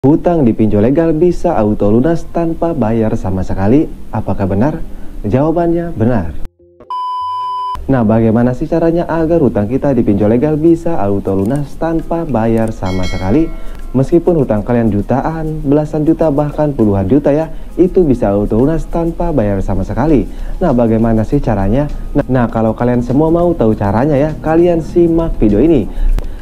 Hutang di pinjol legal bisa auto lunas tanpa bayar sama sekali. Apakah benar? Jawabannya benar. Nah, bagaimana sih caranya agar hutang kita di pinjol legal bisa auto lunas tanpa bayar sama sekali? Meskipun hutang kalian jutaan, belasan juta, bahkan puluhan juta ya, itu bisa auto lunas tanpa bayar sama sekali. Nah, bagaimana sih caranya? Nah, kalau kalian semua mau tahu caranya ya, kalian simak video ini.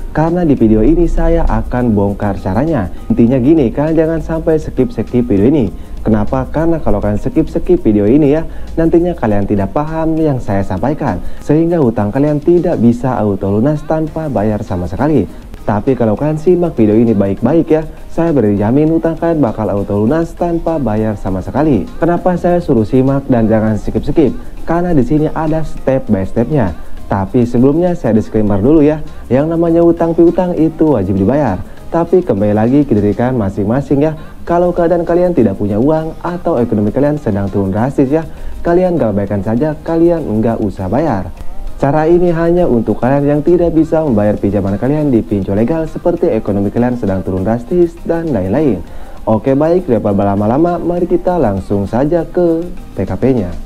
Karena di video ini saya akan bongkar caranya. Intinya gini, kalian jangan sampai skip video ini. Kenapa? Karena kalau kalian skip video ini ya, nantinya kalian tidak paham yang saya sampaikan, sehingga hutang kalian tidak bisa auto lunas tanpa bayar sama sekali. Tapi kalau kalian simak video ini baik-baik ya, saya berjamin hutang kalian bakal auto lunas tanpa bayar sama sekali. Kenapa saya suruh simak dan jangan skip? Karena di sini ada step by stepnya. Tapi sebelumnya saya disclaimer dulu ya, yang namanya hutang piutang itu wajib dibayar. Tapi kembali lagi ke diri kalian masing-masing ya. Kalau keadaan kalian tidak punya uang atau ekonomi kalian sedang turun drastis ya, kalian gabaikan saja, kalian enggak usah bayar. Cara ini hanya untuk kalian yang tidak bisa membayar pinjaman kalian di pinjol legal seperti ekonomi kalian sedang turun drastis dan lain-lain. Oke, baik, daripada berlama-lama, mari kita langsung saja ke TKP-nya.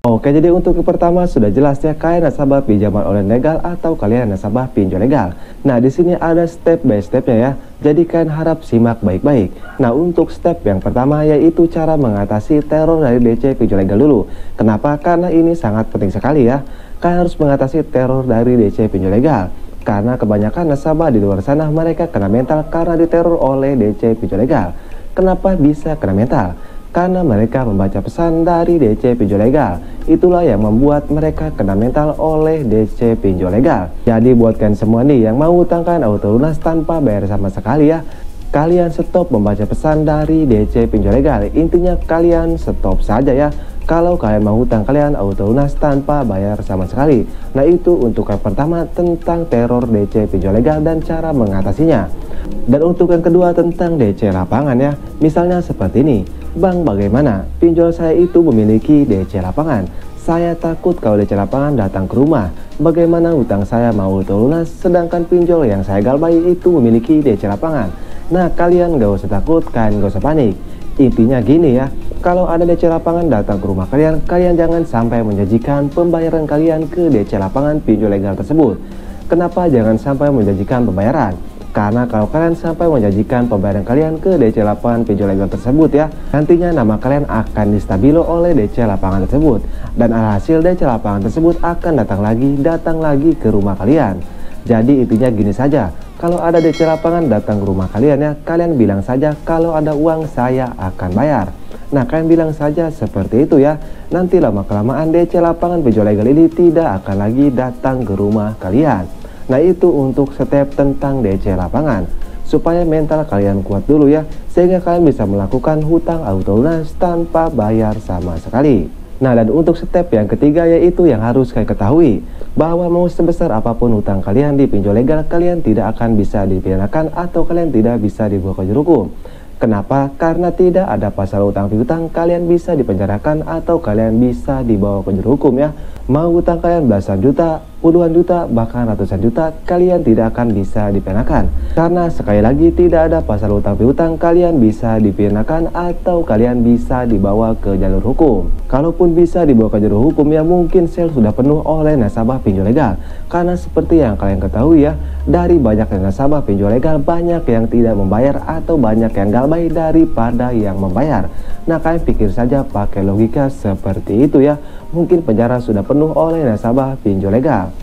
Oke, jadi untuk yang pertama sudah jelas ya, kalian nasabah pinjaman online legal atau kalian nasabah pinjol legal. Nah, di sini ada step by stepnya ya. Jadi kalian harap simak baik-baik. Nah, untuk step yang pertama yaitu cara mengatasi teror dari DC pinjol legal dulu. Kenapa? Karena ini sangat penting sekali ya. Kalian harus mengatasi teror dari DC pinjol legal. Karena kebanyakan nasabah di luar sana mereka kena mental karena diteror oleh DC pinjol legal. Kenapa bisa kena mental? Karena mereka membaca pesan dari DC pinjol legal. Itulah yang membuat mereka kena mental oleh DC pinjol legal. Jadi buat kalian semua nih yang mau hutangkan auto lunas tanpa bayar sama sekali ya, kalian stop membaca pesan dari DC pinjol legal. Intinya kalian stop saja ya. Kalau kalian mau hutang kalian auto lunas tanpa bayar sama sekali. Nah, itu untuk yang pertama tentang teror DC pinjol legal dan cara mengatasinya. Dan untuk yang kedua tentang DC lapangan ya. Misalnya seperti ini. Bang, bagaimana? Pinjol saya itu memiliki DC lapangan. Saya takut kalau DC lapangan datang ke rumah. Bagaimana hutang saya mau auto lunas sedangkan pinjol yang saya galbay itu memiliki DC lapangan? Nah, kalian gak usah takut, kalian gak usah panik. Intinya gini ya, kalau ada DC lapangan datang ke rumah kalian, kalian jangan sampai menjanjikan pembayaran kalian ke DC lapangan pinjol legal tersebut. Kenapa jangan sampai menjanjikan pembayaran? Karena kalau kalian sampai menjanjikan pembayaran kalian ke DC lapangan pinjol legal tersebut ya, nantinya nama kalian akan distabilo oleh DC lapangan tersebut. Dan alhasil DC lapangan tersebut akan datang lagi ke rumah kalian. Jadi intinya gini saja, kalau ada DC lapangan datang ke rumah kalian ya, kalian bilang saja kalau ada uang saya akan bayar. Nah, kalian bilang saja seperti itu ya. Nanti lama-kelamaan DC lapangan pinjol legal ini tidak akan lagi datang ke rumah kalian. Nah, itu untuk step tentang DC lapangan. Supaya mental kalian kuat dulu ya, sehingga kalian bisa melakukan hutang auto lunas tanpa bayar sama sekali. Nah, dan untuk step yang ketiga yaitu yang harus kalian ketahui, bahwa mau sebesar apapun hutang kalian di pinjol legal, kalian tidak akan bisa dipidanakan atau kalian tidak bisa dibawa ke juru hukum. Kenapa? Karena tidak ada pasal hutang piutang, kalian bisa dipenjarakan atau kalian bisa dibawa ke juru hukum ya. Mau hutang kalian belasan juta, puluhan juta, bahkan ratusan juta, kalian tidak akan bisa dipidanakan. Karena sekali lagi tidak ada pasal hutang piutang, kalian bisa dipidanakan atau kalian bisa dibawa ke jalur hukum. Kalaupun bisa dibawa ke jalur hukum ya, mungkin sel sudah penuh oleh nasabah pinjol legal. Karena seperti yang kalian ketahui ya, dari banyak nasabah pinjol legal, banyak yang tidak membayar atau banyak yang galbay daripada yang membayar. Nah, kalian pikir saja pakai logika seperti itu ya, mungkin penjara sudah penuh oleh nasabah pinjol legal.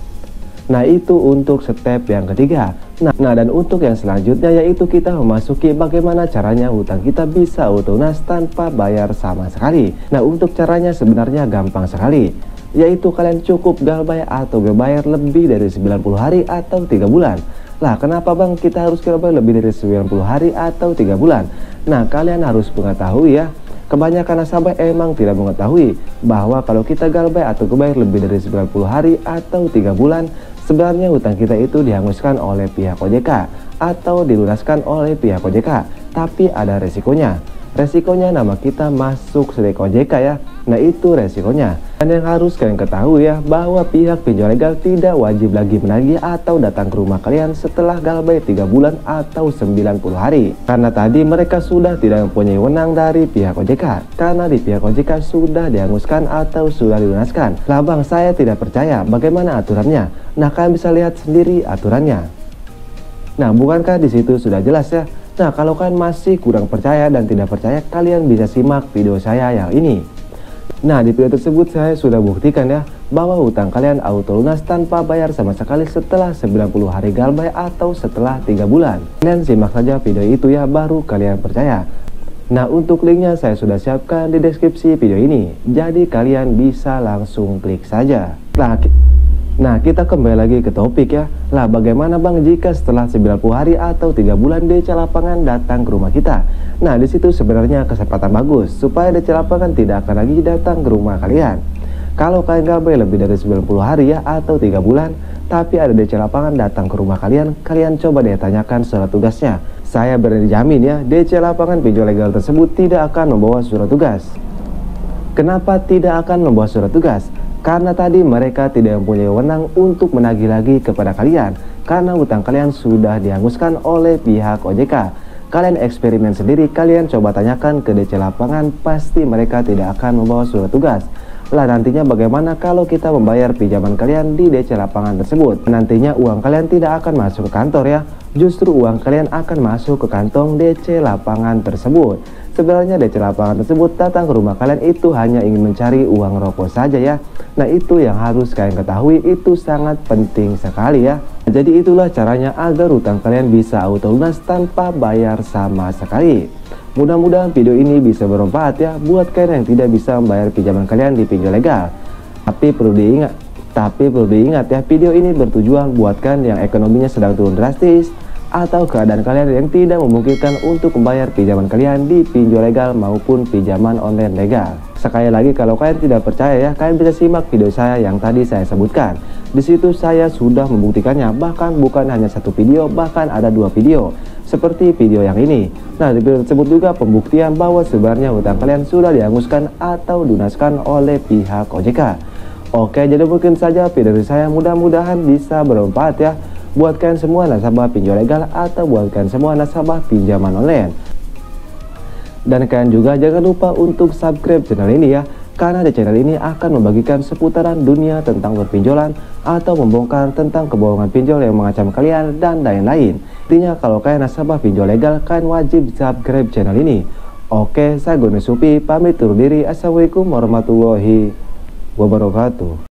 Nah, itu untuk step yang ketiga. Nah, dan untuk yang selanjutnya yaitu kita memasuki bagaimana caranya hutang kita bisa auto lunas tanpa bayar sama sekali. Nah, untuk caranya sebenarnya gampang sekali, yaitu kalian cukup galbay atau bayar lebih dari 90 hari atau 3 bulan. Lah, kenapa bang kita harus galbay lebih dari 90 hari atau 3 bulan? Nah, kalian harus mengetahui ya, kebanyakan nasabah emang tidak mengetahui bahwa kalau kita galbay atau bayar lebih dari 90 hari atau 3 bulan, sebenarnya hutang kita itu dihanguskan oleh pihak OJK atau dilunaskan oleh pihak OJK. Tapi ada resikonya. resikonya nama kita masuk SDK OJK ya. Nah itu resikonya. Dan yang harus kalian ketahui ya, bahwa pihak pinjol legal tidak wajib lagi menagih atau datang ke rumah kalian setelah galbay 3 bulan atau 90 hari. Karena tadi mereka sudah tidak mempunyai wewenang dari pihak OJK. Karena di pihak OJK sudah dihanguskan atau sudah dilunaskan. Lah bang, saya tidak percaya, bagaimana aturannya? Nah kalian bisa lihat sendiri aturannya. Nah bukankah di situ sudah jelas ya? Nah kalau kalian masih kurang percaya dan tidak percaya, kalian bisa simak video saya yang ini. Nah di video tersebut saya sudah buktikan ya, bahwa hutang kalian auto lunas tanpa bayar sama sekali setelah 90 hari galbay atau setelah 3 bulan. Kalian simak saja video itu ya, baru kalian percaya. Nah untuk linknya saya sudah siapkan di deskripsi video ini, jadi kalian bisa langsung klik saja. Nah kita kembali lagi ke topik ya. Lah bagaimana bang jika setelah 90 hari atau 3 bulan DC Lapangan datang ke rumah kita? Nah disitu sebenarnya kesempatan bagus supaya DC Lapangan tidak akan lagi datang ke rumah kalian. Kalau kalian galbay lebih dari 90 hari ya atau 3 bulan, tapi ada DC Lapangan datang ke rumah kalian, kalian coba deh tanyakan surat tugasnya. Saya berani jamin ya, DC Lapangan pinjol legal tersebut tidak akan membawa surat tugas. Kenapa tidak akan membawa surat tugas? Karena tadi mereka tidak mempunyai wewenang untuk menagih lagi kepada kalian, karena hutang kalian sudah dihanguskan oleh pihak OJK. Kalian eksperimen sendiri, kalian coba tanyakan ke DC Lapangan, pasti mereka tidak akan membawa surat tugas. Lah nantinya bagaimana kalau kita membayar pinjaman kalian di DC Lapangan tersebut? Nantinya uang kalian tidak akan masuk ke kantor ya, justru uang kalian akan masuk ke kantong DC Lapangan tersebut. Sebenarnya DC Lapangan tersebut datang ke rumah kalian itu hanya ingin mencari uang rokok saja ya. Nah itu yang harus kalian ketahui, itu sangat penting sekali ya. Jadi itulah caranya agar hutang kalian bisa auto lunas tanpa bayar sama sekali. Mudah-mudahan video ini bisa bermanfaat ya buat kalian yang tidak bisa membayar pinjaman kalian di pinjol legal. Tapi perlu diingat ya, video ini bertujuan buat kalian yang ekonominya sedang turun drastis, atau keadaan kalian yang tidak memungkinkan untuk membayar pinjaman kalian di pinjol legal maupun pinjaman online legal. Sekali lagi, kalau kalian tidak percaya ya, kalian bisa simak video saya yang tadi saya sebutkan. Di situ saya sudah membuktikannya, bahkan bukan hanya satu video, bahkan ada 2 video. Seperti video yang ini. Nah di video tersebut juga pembuktian bahwa sebenarnya hutang kalian sudah dihanguskan atau dilunaskan oleh pihak OJK. Oke, jadi mungkin saja video dari saya, mudah-mudahan bisa bermanfaat ya buat kalian semua nasabah pinjol legal atau buat kalian semua nasabah pinjaman online. Dan kalian juga jangan lupa untuk subscribe channel ini ya, karena di channel ini akan membagikan seputaran dunia tentang berpinjolan atau membongkar tentang kebohongan pinjol yang mengancam kalian dan lain-lain. Intinya kalau kalian nasabah pinjol legal, kalian wajib subscribe channel ini. Oke, saya Goni Supi pamit undur diri. Assalamualaikum warahmatullahi wabarakatuh.